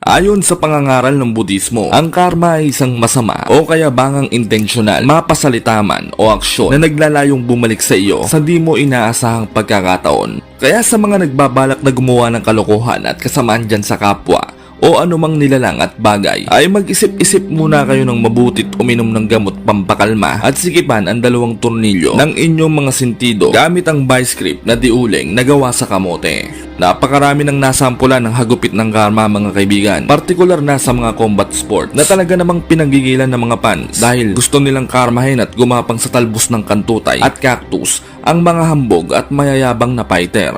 Ayon sa pangangaral ng Budismo, ang karma ay isang masama o kaya bangang intensyonal, mapasalita man o aksyon na naglalayong bumalik sa iyo sa di mo inaasahang pagkakataon. Kaya sa mga nagbabalak na gumawa ng kalokohan at kasamaan dyan sa kapwa o anumang nilalang at bagay, ay mag-isip-isip muna kayo ng mabutit uminom ng gamot pampakalma at sikipan ang 2 tornilyo ng inyong mga sentido gamit ang vice grip na diuling na gawa sa kamote. Napakarami ng nasampulan ng hagupit ng karma mga kaibigan, partikular na sa mga combat sport na talaga namang pinagigilan ng mga fans dahil gusto nilang karmahin at gumapang sa talbos ng kantutay at cactus ang mga hambog at mayayabang na fighter.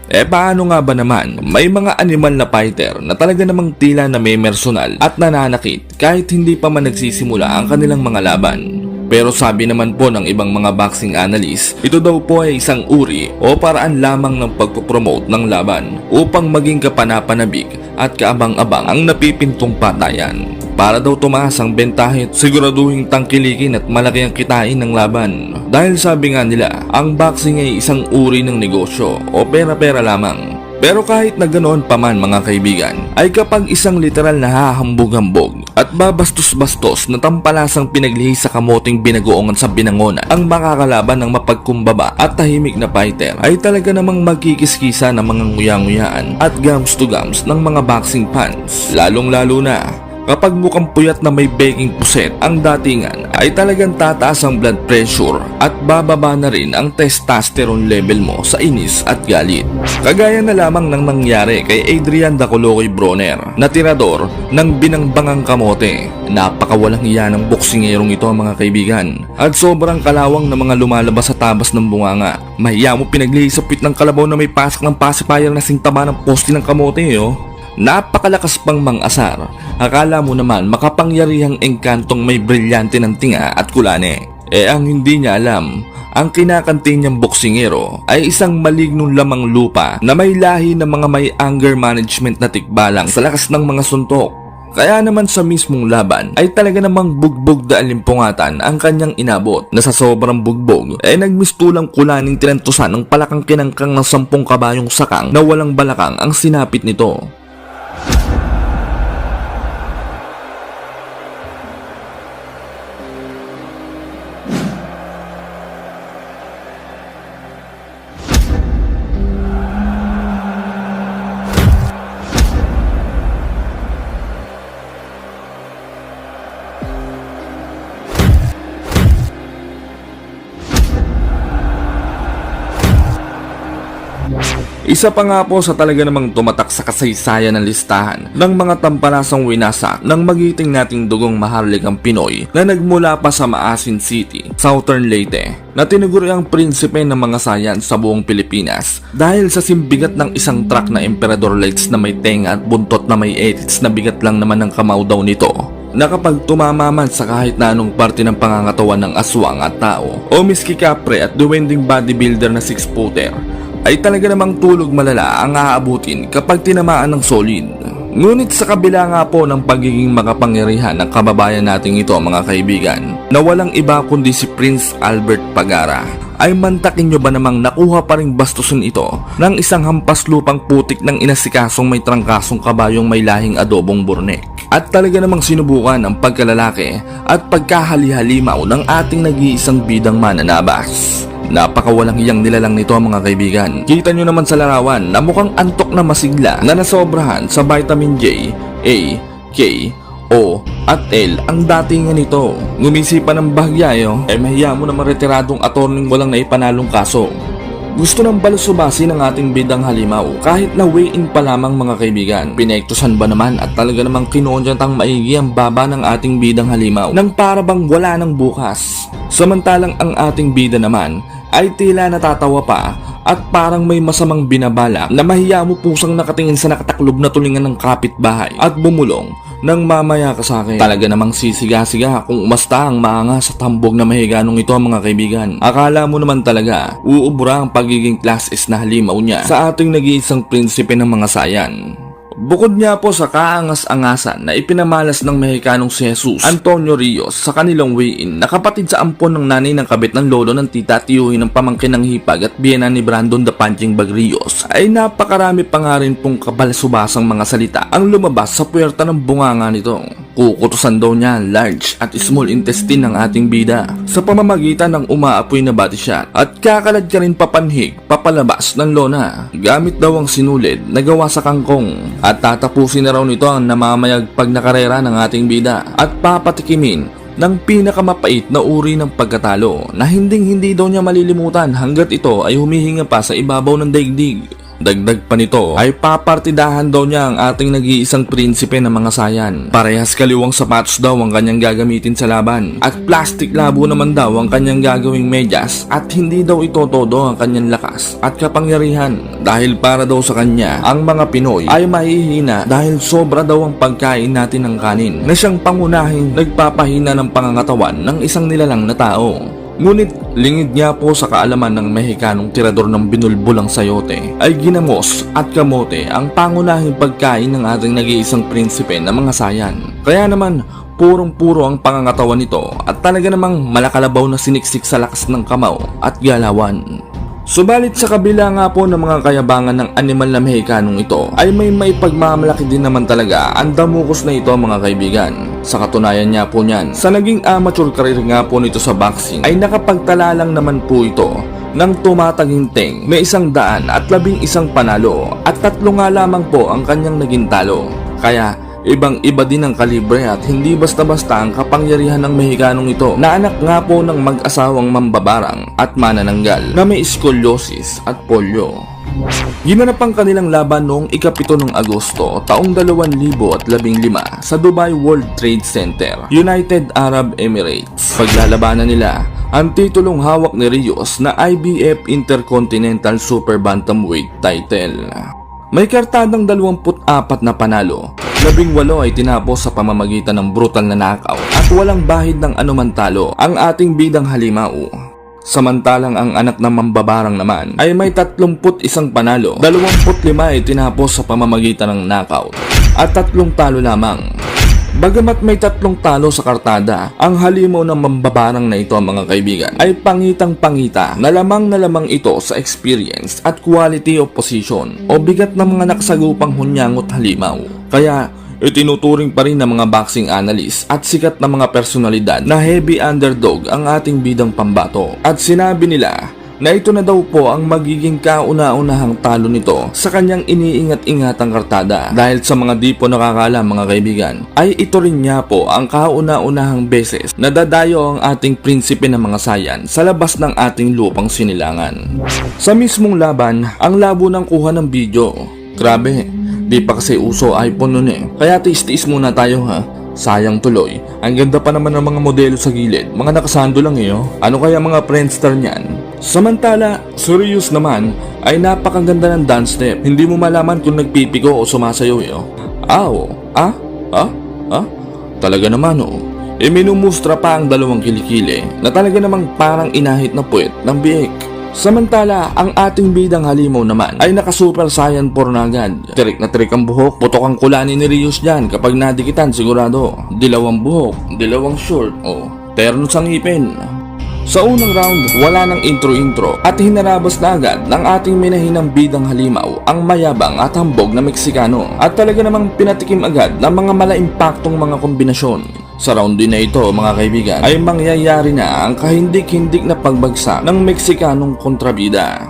Paano nga ba naman? May mga animal na fighter na talaga namang tila na may personal at nananakit kahit hindi pa man nagsisimula ang kanilang mga laban. Pero sabi naman po ng ibang mga boxing analyst, ito daw po ay isang uri o paraan lamang ng pagpopromote ng laban upang maging kapanapanabik at kaabang-abang ang napipintong patayan. Para daw tumaas ang bentahe, siguraduhin tangkilikin at malaki ang kitain ng laban. Dahil sabi nga nila, ang boxing ay isang uri ng negosyo o pera-pera lamang. Pero kahit na ganoon pa man mga kaibigan, ay kapag isang literal na hahambog-hambog at babastos-bastos na tampalasang pinaglihi sa kamoting binagoongan sa binangona ang makakalaban ng mapagkumbaba at tahimik na fighter, ay talaga namang magkikiskisa ng mga nguya-nguyaan at gums to gums ng mga boxing fans. Lalong-lalo na kapag mukhang puyat na may baking puset ang datingan, ay talagang tataas ang blood pressure at bababa na rin ang testosterone level mo sa inis at galit. Kagaya na lamang ng nangyari kay Adrian Dacoloqui Broner na tirador ng binangbangang kamote. Napakawalang iya ng boksingerong ito mga kaibigan at sobrang kalawang na mga lumalabas sa tabas ng bunganga. Mahiya mo pinaglihi sa pit ng kalabaw na may pasak ng pacifier na singtama ng poste ng kamote Napakalakas pang mang-asar. Akala mo naman makapangyarihang engkantong may brilyante ng tinga at kulane. Ang hindi niya alam, ang kinakanting niyang boksingero ay isang malignong lamang lupa na may lahi ng mga may anger management na tikbalang sa lakas ng mga suntok. Kaya naman sa mismong laban ay talaga namang bugbog na alimpungatan ang kanyang inabot na sa sobrang bugbog ay nagmistulang kulaning tinantusan ng palakang kinangkang ng 10 kabayong sakang na walang balakang ang sinapit nito. Isa pa nga po sa talaga namang tumatak sa kasaysayan ng listahan ng mga tampalasang winasak ng magiting nating dugong maharlikang Pinoy na nagmula pa sa Maasin City, Southern Leyte, na tinuguri ang prinsipe ng mga sayan sa buong Pilipinas dahil sa simbigat ng isang truck na Emperador Lights na may tenga at buntot na may edits na bigat lang naman ng kamao daw nito, na kapag tumama man sa kahit na anong parte ng pangangatawan ng aswang at tao o miski kapre at duwending bodybuilder na 6-footer, ay talaga namang tulog malala ang aabutin kapag tinamaan ng solid. Ngunit sa kabila nga po ng pagiging makapangyarihan ng kababayan nating ito mga kaibigan, na walang iba kundi si Prince Albert Pagara, ay mantakin nyo ba namang nakuha pa ring bastusin ito ng isang hampas lupang putik ng inasikasong may trangkasong kabayong may lahing adobong burnek? At talaga namang sinubukan ang pagkalalaki at pagkahali-halimaw ng ating nag-iisang bidang mananabas. Napakawalang iyang nilalang nito mga kaibigan. Kita nyo naman sa larawan na mukhang antok na masigla na nasobrahan sa vitamin J, A, K, O at L ang datingan nito. Ngumisi pa ng bahagya mahiya mo naman retiradong attorneng walang naipanalong kaso. Gusto ng balusubasi ng ating bidang halimaw kahit na weigh-in pa lamang mga kaibigan. Pinektusan ba naman at talaga namang kinuuntang maigi ang baba ng ating bidang halimaw nang para bang wala ng bukas. Samantalang ang ating bida naman ay tila natatawa pa at parang may masamang binabala na mahiya mo pusang nakatingin sa nakataklob na tulingan ng kapitbahay at bumulong nang mamaya ka sa akin. Talaga namang sisiga-siga kung umasta ang maanga sa tambog na mahiganong ito mga kaibigan. Akala mo naman talaga uubra ang pagiging class S na halimaw niya sa ating nag-iisang prinsipe ng mga sayan. Bukod niya po sa kaangas-angasan na ipinamalas ng Mexicanong si Jesus Antonio Rios sa kanilang weigh-in na kapatid sa ampon ng nanay ng kabit ng lolo ng tita at tiyuhin ng pamangkin ng hipag at biyena ni Brandon the Punching Bag Rios, ay napakarami pa nga rin pong kabalasubasang mga salita ang lumabas sa puwerta ng bunganga nito. Kukutusan daw niya ang large at small intestine ng ating bida sa pamamagitan ng umaapoy na body shot at kakalad ka rin papanhig papalabas ng lona gamit daw ang sinulid na gawa sa kangkong at tatapusin na raw nito ang namamayagpag na karera ng ating bida at papatikimin ng pinakamapait na uri ng pagkatalo na hindi daw niya malilimutan hanggat ito ay humihinga pa sa ibabaw ng daigdig. Dagdag pa nito ay papartidahan daw niya ang ating nag-iisang prinsipe ng mga sayan. Parehas kaliwang sapatos daw ang kanyang gagamitin sa laban at plastic labo naman daw ang kanyang gagawing medyas at hindi daw ito todo ang kanyang lakas at kapangyarihan dahil para daw sa kanya ang mga Pinoy ay mahihina dahil sobra daw ang pagkain natin ng kanin na siyang pangunahing nagpapahina ng pangangatawan ng isang nilalang na tao. Ngunit lingid niya po sa kaalaman ng Mexicanong tirador ng binulbulang sayote ay ginamos at kamote ang pangunahing pagkain ng ating nag-iisang prinsipe ng mga sayan. Kaya naman purong-puro ang pangangatawan nito at talaga namang malakalabaw na siniksik sa lakas ng kamao at galawan. Subalit sa kabila nga po ng mga kayabangan ng animal na Mexicanong ito ay may pagmamalaki din naman talaga ang damukos na ito mga kaibigan. Sa katunayan niya po niyan, sa naging amateur career nga po nito sa boxing ay nakapagtala lang naman po ito ng tumataginting may 111 panalo at 3 nga lamang po ang kanyang naging talo. Kaya ibang-iba din ang kalibre at hindi basta-basta ang kapangyarihan ng Mexicanong ito na anak nga po ng mag-asawang mambabarang at manananggal na may scoliosis at polio. Ginanap ang kanilang laban noong ika-7 ng Agosto taong 2015 sa Dubai World Trade Center, United Arab Emirates. Paglalabanan nila ang titulong hawak ni Rios na IBF Intercontinental Super Bantamweight title. May kartadang 24 na panalo, 18 ay tinapos sa pamamagitan ng brutal na knockout at walang bahid ng anuman talo ang ating bidang Halimao. Samantalang ang anak ng mambabarang naman ay may 31 panalo, 25 ay tinapos sa pamamagitan ng knockout at 3 talo lamang. Bagamat may 3 talo sa kartada, ang halimaw ng mambabarang na ito mga kaibigan ay pangitang-pangita na lamang ito sa experience at quality of position o bigat ng mga nakasagupang hunyangot halimaw. Kaya itinuturing pa rin ng mga boxing analyst at sikat na mga personalidad na heavy underdog ang ating bidang pambato. At sinabi nila na ito na daw po ang magiging kauna-unahang talo nito sa kanyang iniingat-ingatang kartada. Dahil sa mga di po nakakaalam mga kaibigan, ay ito rin niya po ang kauna-unahang beses na dadayo ang ating prinsipe ng mga sayan sa labas ng ating lupang sinilangan. Sa mismong laban, ang labo ng kuha ng video. Grabe, di pa kasi uso iPhone nun kaya tiis-tiis muna tayo ha. Sayang tuloy, ang ganda pa naman ng mga modelo sa gilid, mga nakasando lang Ano kaya mga Friendster niyan? Samantala, serious naman ay napakaganda ng dance step. Hindi mo malaman kung nagpipiko o sumasayaw Talaga naman Minumustra pa ang 2 kilikili na talaga namang parang inahit na puwet ng biik. Samantala, ang ating bidang halimaw naman ay naka-super saiyan porn agad. Tirik na tirik ang buhok, putok ang kulanin ni Rios dyan kapag nadikitan sigurado. Dilawang buhok, dilawang short, terno sa ngipin. Sa unang round, wala nang intro-intro at hinarabas na agad ng ating minahinang bidang halimaw ang mayabang at hambog na Meksikano at talaga namang pinatikim agad ng mga malaimpaktong mga kombinasyon. Sa round din na ito mga kaibigan ay mangyayari na ang kahindik-hindik na pagbagsak ng Meksikanong kontrabida.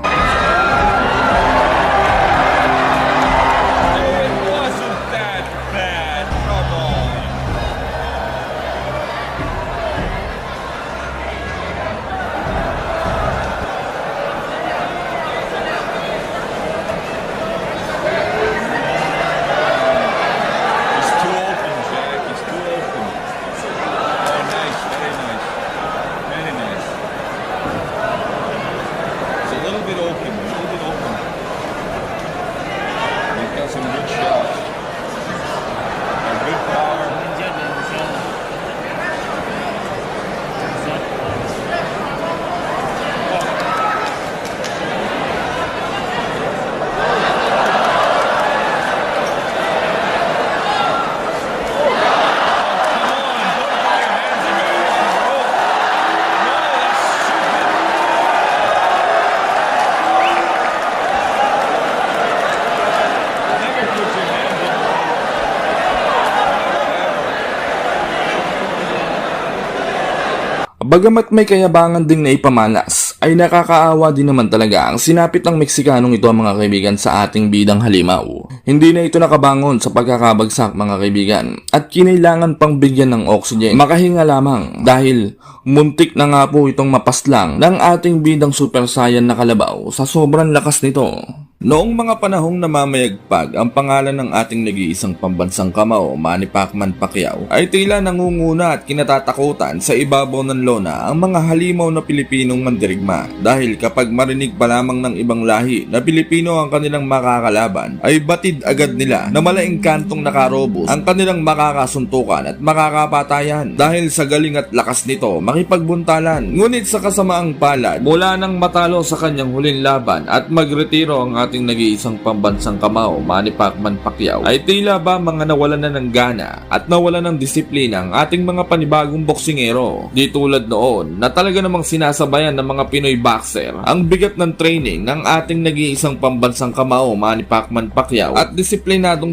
Bagamat may kayabangan ding na ipamalas, ay nakakaawa din naman talaga ang sinapit ng Meksikanong ito mga kaibigan sa ating bidang halimaw. Hindi na ito nakabangon sa pagkakabagsak mga kaibigan at kinailangan pang bigyan ng oxygen. Makahinga lamang dahil muntik na nga po itong mapaslang ng ating bidang Super Saiyan na kalabaw sa sobrang lakas nito. Noong mga panahong namamayagpag ang pangalan ng ating nag-iisang pambansang kamao, Manny Pacman Pacquiao, ay tila nangunguna at kinatatakutan sa ibabaw ng lona ang mga halimaw na Pilipinong mandirigma. Dahil kapag marinig pa lamang ng ibang lahi na Pilipino ang kanilang makakalaban, ay batid agad nila na malaengkantong nakarobos ang kanilang makakasuntukan at makakapatayan. Dahil sa galing at lakas nito, makipagbuntalan. Ngunit sa kasamaang palad, mula nang matalo sa kanyang huling laban at magretiro ang ating nag-iisang pambansang kamao, Manny Pacman Pacquiao, ay tila ba mga nawalan na ng gana at nawalan ng disiplina ang ating mga panibagong boksingero. Di tulad noon na talaga namang sinasabayan ng mga Pinoy boxer ang bigat ng training ng ating nag-iisang pambansang kamao, Manny Pacman Pacquiao, at disiplinado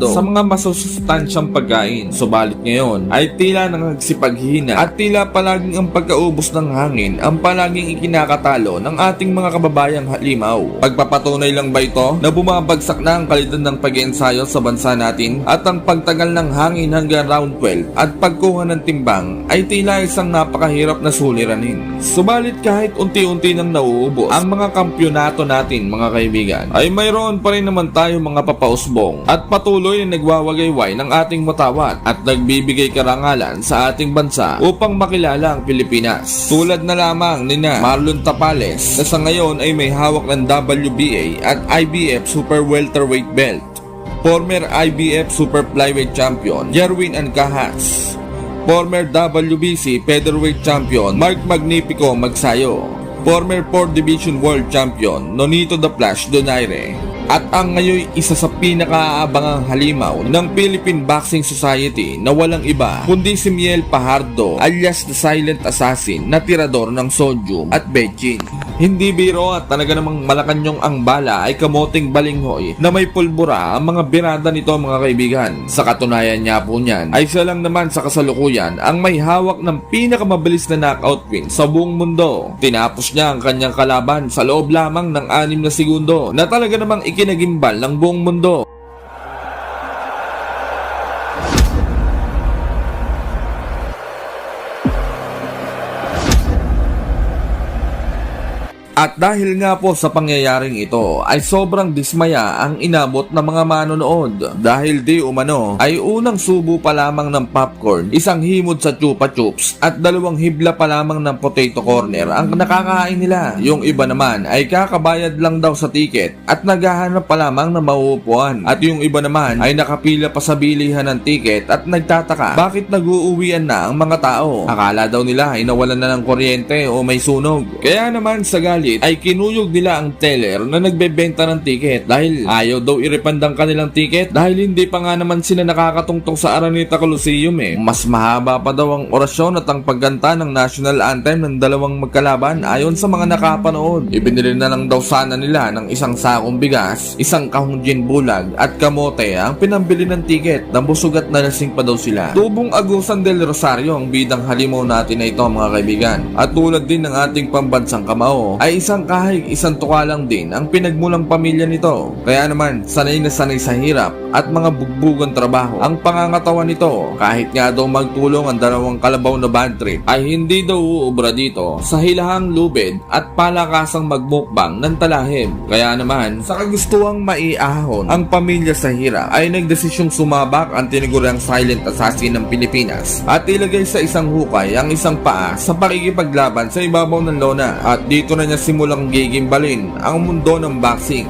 sa mga masusustansyang pagkain. Subalit ngayon ay tila nangagsipaghina at tila palaging ang pagkaubos ng hangin ang palaging ikinakatalo ng ating mga kababayang halimaw. Pagpapatunay lang ba ito na bumabagsak na ang kalidad ng pag-iensayo sa bansa natin at ang pagtagal ng hangin hanggang round 12 at pagkuha ng timbang ay tila isang napakahirap na suliranin. Subalit kahit unti-unti nang nauubos ang mga kampyonato natin mga kaibigan, ay mayroon pa rin naman tayo mga papausbong at patuloy na nagwawagayway ng ating matawat at nagbibigay karangalan sa ating bansa upang makilala ang Pilipinas. Tulad na lamang nina Marlon Tapales na sa ngayon ay may hawak ng WBA at IBF Super Welterweight belt, former IBF Super Flyweight Champion Jerwin Ancahas, former WBC Featherweight Champion Mark Magnifico Magsayo, former 4th Division World Champion Nonito the Flash Donaire, at ang ngayon isa sa pinakaabangang halimaw ng Philippine Boxing Society na walang iba kundi si Miel Fajardo alias the Silent Assassin na tirador ng sodium at betchin. Hindi biro at talaga namang Malacanang ang bala ay kamoting balinghoy na may pulbura ang mga birada nito mga kaibigan. Sa katunayan niya po niyan ay siya lang naman sa kasalukuyan ang may hawak ng pinakamabilis na knockout win sa buong mundo. Tinapos niya ang kanyang kalaban sa loob lamang ng 6 na segundo na talaga namang ikinagimbal ng buong mundo. At dahil nga po sa pangyayaring ito ay sobrang dismaya ang inabot ng mga manonood dahil di umano ay unang subo pa lamang ng popcorn, isang himod sa chupa chups at 2 hibla pa lamang ng potato corner ang nakakain nila. Yung iba naman ay kakabayad lang daw sa tiket at naghahanap pa lamang ng mauupuan at yung iba naman ay nakapila pa sa bilihan ng tiket at nagtataka bakit nag-uuwian na ang mga tao. Akala daw nila ay nawalan na ng kuryente o may sunog. Kaya naman sa galit ay kinuyog nila ang teller na nagbebenta ng tiket dahil ayaw daw i-refund ang kanilang tiket dahil hindi pa nga naman sila nakakatungtong sa Araneta Coliseum eh. Mas mahaba pa daw ang orasyon at ang pagganta ng national anthem ng dalawang magkalaban ayon sa mga nakapanood. Ibinili na lang daw sana nila ng isang sakong bigas, isang kahong gin bulag at kamote ang pinambili ng tiket na busog at nalasing pa daw sila. Tubong Agusan del Rosario ang bidang halimaw natin na ito mga kaibigan. At tulad din ng ating pambansang kamao ay isang kahig, isang tukalang din ang pinagmulang pamilya nito. Kaya naman, sanay na sanay sa hirap at mga bugbugang trabaho ang pangangatawan nito. Kahit nga daw magtulong ang 2 kalabaw na bad trip, ay hindi daw uubra dito sa hilahang lubid at palakasang magmukbang ng talahib. Kaya naman, sa kagustuhang maiahon ang pamilya sa hirap, ay nagdesisyong sumabak ang tinaguriang Silent Assassin ng Pilipinas at ilagay sa isang hukay ang isang paa sa pakikipaglaban sa ibabaw ng lona. At dito na niya simulang gigimbalin ang mundo ng boxing.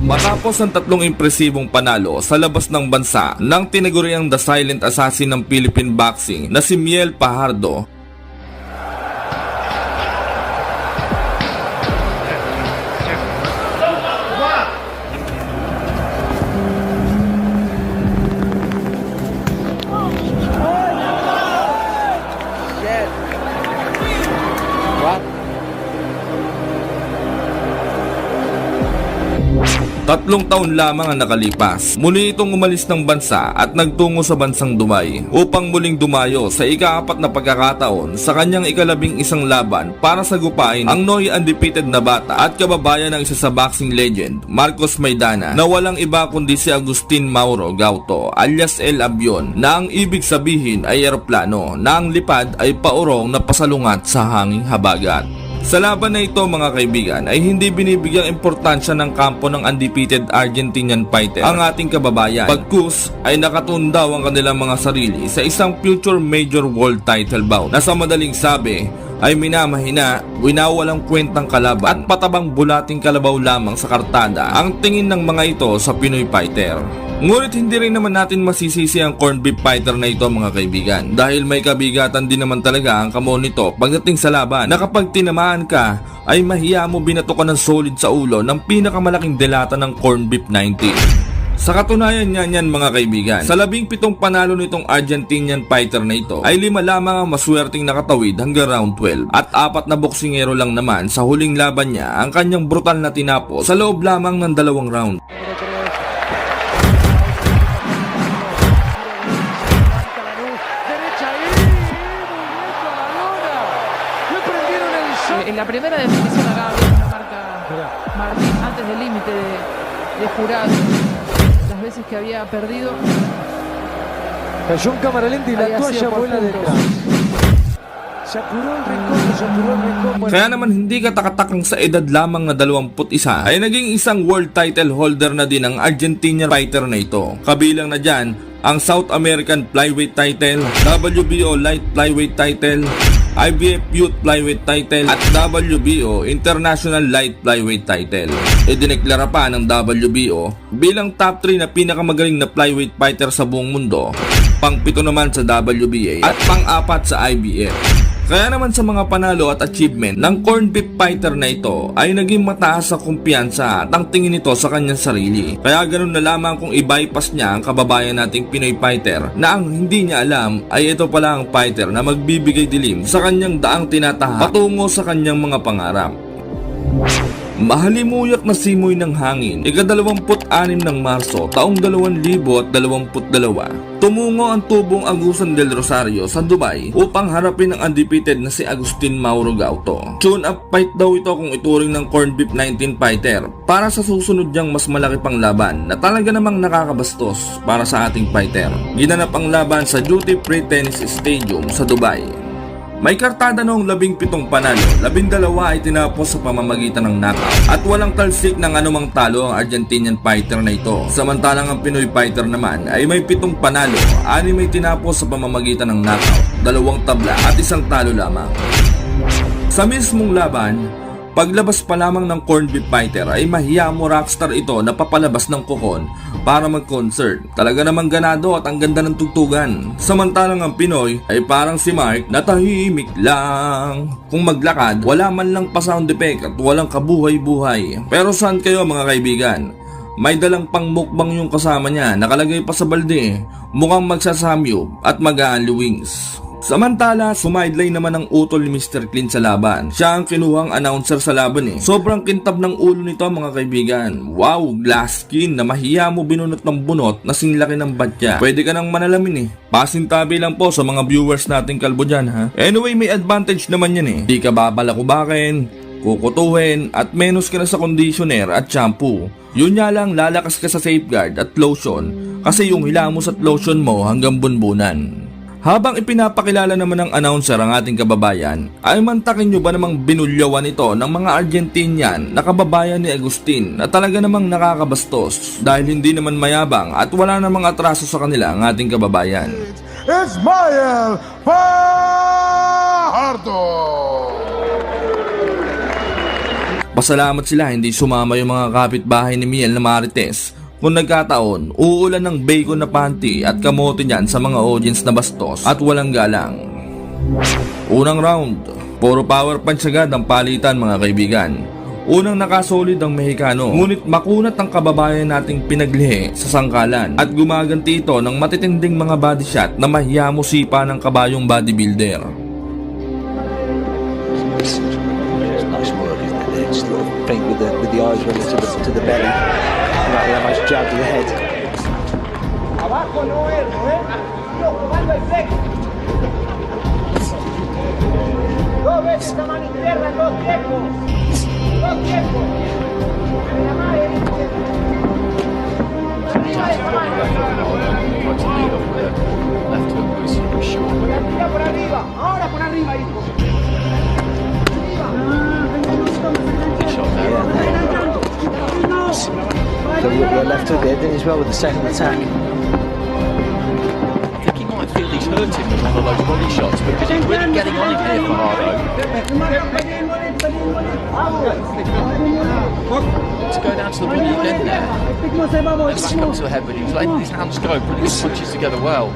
Matapos ang 3 impresibong panalo sa labas ng bansa ng tinaguriang The Silent Assassin ng Philippine Boxing na si Miel Fajardo, 3 taon lamang ang nakalipas. Muli itong umalis ng bansa at nagtungo sa bansang Dubai upang muling dumayo sa ika-4 na pagkakataon sa kanyang ika-11 laban para sagupain ang Noy undefeated na bata at kababayan ng isa sa boxing legend, Marcos Maidana, na walang iba kundi si Agustin Mauro Gauto alias El Avion, na ang ibig sabihin ay eroplano na ang lipad ay paurong na pasalungat sa hanging habagat. Sa laban na ito mga kaibigan ay hindi binibigyang importansya ng kampo ng undefeated Argentinian fighter ang ating kababayan. Pagkus ay nakatundaw ang kanilang mga sarili sa isang future major world title bout na sa madaling sabi ay minamahina, winawalang kwentang kalaban at patabang bulating kalabaw lamang sa kartada ang tingin ng mga ito sa Pinoy fighter. Ngunit hindi rin naman natin masisisi ang corned beef fighter na ito mga kaibigan, dahil may kabigatan din naman talaga ang kamon nito pagdating sa laban na kapag tinamaan ka ay mahiya mo binato ka ng solid sa ulo ng pinakamalaking delata ng corned beef 90. Sa katunayan niyan mga kaibigan, sa 17 panalo nitong Argentinian fighter na ito ay 5 lamang ang maswerteng nakatawid hanggang round 12 at 4 na boksingero lang naman sa huling laban niya ang kanyang brutal na tinapos sa loob lamang ng 2 round. En la primera definición acá había una marca Martín antes del límite de jurado. Las veces que había perdido. Cayó un cámara lenta y la toalla vuela detrás. Se apuró el rincón, se apuró el rincón. Kaya naman hindi katakatakang sa edad lamang na 21 ay naging isang world title holder na din ang Argentinian fighter na ito. Kabilang na dyan ang South American Flyweight title, WBO Light Flyweight title, IBF Youth Flyweight title at WBO International Light Flyweight title. Idineklara pa ng WBO bilang top 3 na pinakamagaling na flyweight fighter sa buong mundo, pang-7 naman sa WBA at pang-4 sa IBF. Kaya naman sa mga panalo at achievement ng corned beef fighter na ito ay naging mataas sa kumpiyansa at ang tingin nito sa kanyang sarili. Kaya ganun na lamang kung i-bypass niya ang kababayan nating Pinoy fighter na ang hindi niya alam ay ito pala ang fighter na magbibigay dilim sa kanyang daang tinatahak patungo sa kanyang mga pangarap. Mahalimuyak na simoy ng hangin, ika-26 ng Marso, taong 2022, tumungo ang tubong Agusan del Rosario sa Dubai upang harapin ang undefeated na si Agustin Mauro Gauto. Tune-up fight daw ito kung ituring ng corned beef 19 fighter para sa susunod niyang mas malaki pang laban na talaga namang nakakabastos para sa ating fighter. Ginanap ang laban sa Duty Free Tennis Stadium sa Dubai. May kartada noong 17 panalo, 12 ay tinapos sa pamamagitan ng knockout at walang talsik ng anumang talo ang Argentinian fighter na ito. Samantalang ang Pinoy fighter naman ay may 7 panalo, 6 ay tinapos sa pamamagitan ng knockout, 2 tabla at 1 talo lamang. Sa mismong laban, paglabas pa lamang ng corned beef fighter ay mahiya mo rockstar ito na papalabas ng kokon para mag-concert. Talaga namang ganado at ang ganda ng tugtugan. Samantalang ang Pinoy ay parang si Mark na tahimik lang. Kung maglakad, wala man lang pa sound effect at walang kabuhay-buhay. Pero saan kayo mga kaibigan? May dalang pang mukbang yung kasama niya, nakalagay pa sa balde, mukhang magsasamyup at mag-aali wings. Samantala, sumideline naman ang utol ni Mr. Clean sa laban. Siya ang kinuhang announcer sa laban Sobrang kintab ng ulo nito mga kaibigan. Wow, glass skin na mahiya mo binunot ng bunot na singlaki ng batya. Pwede ka nang manalamin Pasintabi lang po sa mga viewers nating kalbo dyan ha. Anyway, may advantage naman yan Di ka babalakubakin, kukutuhin at menos ka na sa conditioner at shampoo. Yun nga lang, lalakas ka sa safeguard at lotion kasi yung hilamos at lotion mo hanggang bunbunan. Habang ipinapakilala naman ng announcer ang ating kababayan, ay mantakin nyo ba namang binulyawan ito ng mga Argentinian na kababayan ni Agustin na talaga namang nakakabastos dahil hindi naman mayabang at wala namang atraso sa kanila ang ating kababayan. Ismael Fajardo! Pasalamat sila hindi sumama yung mga kapitbahay ni Miel na Marites. Kung nagkataon, uulan ng bacon na panty at kamote niyan sa mga audience na bastos at walang galang. Unang round, puro power punch agad ang palitan mga kaibigan. Unang nakasolid ang Mexicano, ngunit makunat ang kababayan nating pinaglihi sa sangkalan at gumaganti ito ng matitinding mga body shot na mahiyamo sipa ng kabayong bodybuilder. Nice work, isn't it? Just a little feint with the eyes running to the belly. Right, Ramos jab to the head. Abajo no erro, No, comando el flex. Dos veces la mano izquierda en dos tiempos. Dos tiempos. La madre, tira por arriba. Ahora por arriba, hijo. So the left hook there, did as well with the second attack. I think he might feel he's hurt him with one of those body shots because he's really getting on him here, Fajardo. To go down to the body again there. Then back up to the head, but he was letting his hands go, putting his punches together well.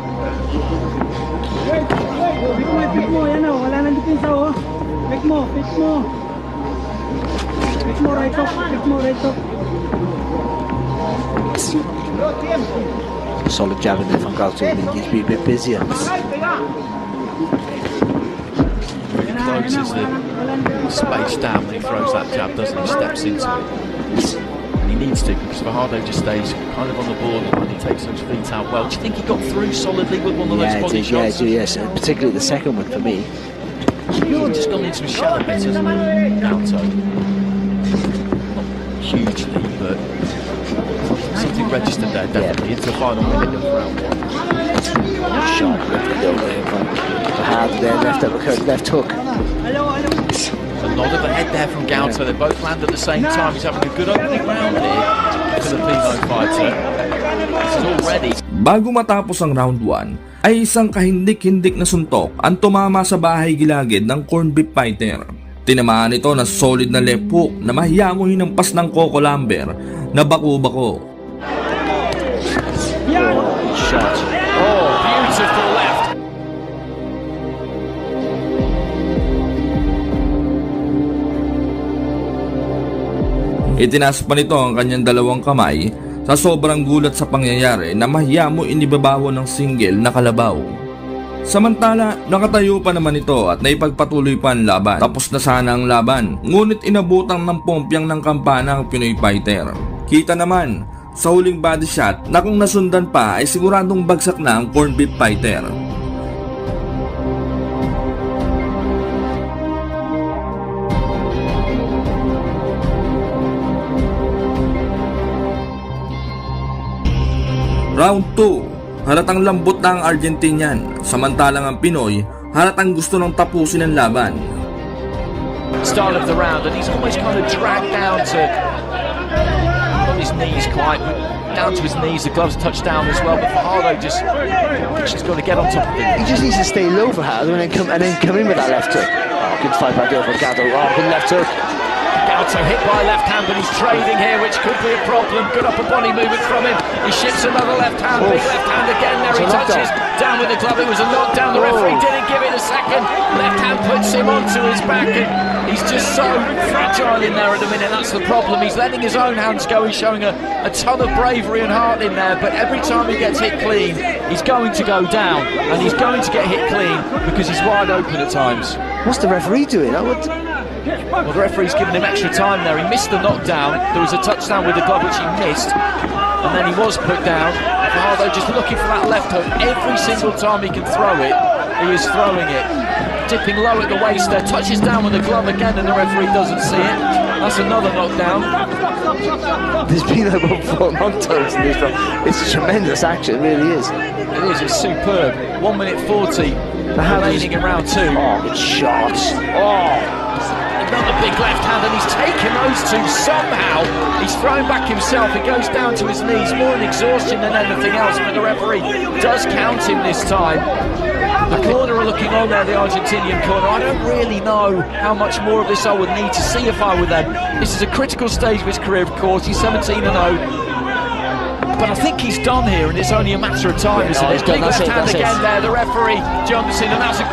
Solid jab in there from Galto. He needs to be a bit busier. Closes the space down when he throws that jab, doesn't he? Steps into it. And he needs to, because Fajardo just stays kind of on the border when he takes those feet out well. Do you think he got through solidly with one of those body shots? Yes, particularly the second one for me. He's just gone into a shell a bit, hasn't he? Galto. Not hugely, but something registered there, definitely. Into the final minute of round one. Sharp left over there from Fajardo there, left hook. A nod of the head there from Galto. They both land at the same time. He's having a good opening round here. Filipino fighter. This is already. Bago matapos ang round 1, ay isang kahindik-hindik na suntok ang tumama sa bahay gilagid ng corned beef fighter. Tinamaan ito ng solid na left hook na mahiyango hinampas ng Coco Lumber na bako-bako. Shot. Oh, beautiful left. Itinaas pa nito ang kanyang dalawang kamay sa sobrang gulat sa pangyayari na mahiyamo inibabawo ng single na kalabaw. Samantala, nakatayo pa naman ito at naipagpatuloy pa ang laban. Tapos na sana ang laban, ngunit inabutang ng pompyang ng kampana ang Pinoy fighter. Kita naman, sa huling body shot na kung nasundan pa ay siguradong bagsak na ang corned beef fighter. Round 2, halatang lambot na ang Argentinian, samantalang ang Pinoy halatang gusto nang tapusin ang laban. Start of the round, and he's almost kind of dragged down to on his knees quite, but down to his knees. The gloves touch down as well, but Fajardo just got to get on top of it. He just needs to stay low for Fajardo and then come in with that left hook. Oh, good fight back there for Galto. Oh, good left hook. Galto hit by left hand, but he's trading here, which could be a problem. Good upper body movement from him. He shifts another left hand, big left hand again. There he touches down with the glove. It was a knockdown. The referee didn't give it a second. Left hand puts him onto his back, and he's just so fragile in there at the minute. That's the problem. He's letting his own hands go. He's showing a ton of bravery and heart in there, but every time he gets hit clean, he's going to go down, and he's going to get hit clean because he's wide open at times. What's the referee doing? Well, the referee's given him extra time there. He missed the knockdown. There was a touchdown with the glove which he missed, and then he was put down. Fajardo just looking for that left hook. Every single time he can throw it, he is throwing it. Dipping low at the waist there, touches down with the glove again, and the referee doesn't see it. That's another knockdown. There's been about 4 knockdowns in this round. It's tremendous action, it really is. It is, it's superb. 1 minute 40 remaining in round 2. Oh, good shots. Another big left hand, and he's taken those two somehow. He's thrown back himself. He goes down to his knees, more in exhaustion than anything else, but the referee does count him this time. The corner are looking on there, the Argentinian corner. I don't really know how much more of this I would need to see if I were them. This is a critical stage of his career, of course. He's 17-0. But I think he's done here, and it's only a matter of time, isn't it? Big left hand again there. The referee jumps in, and that's a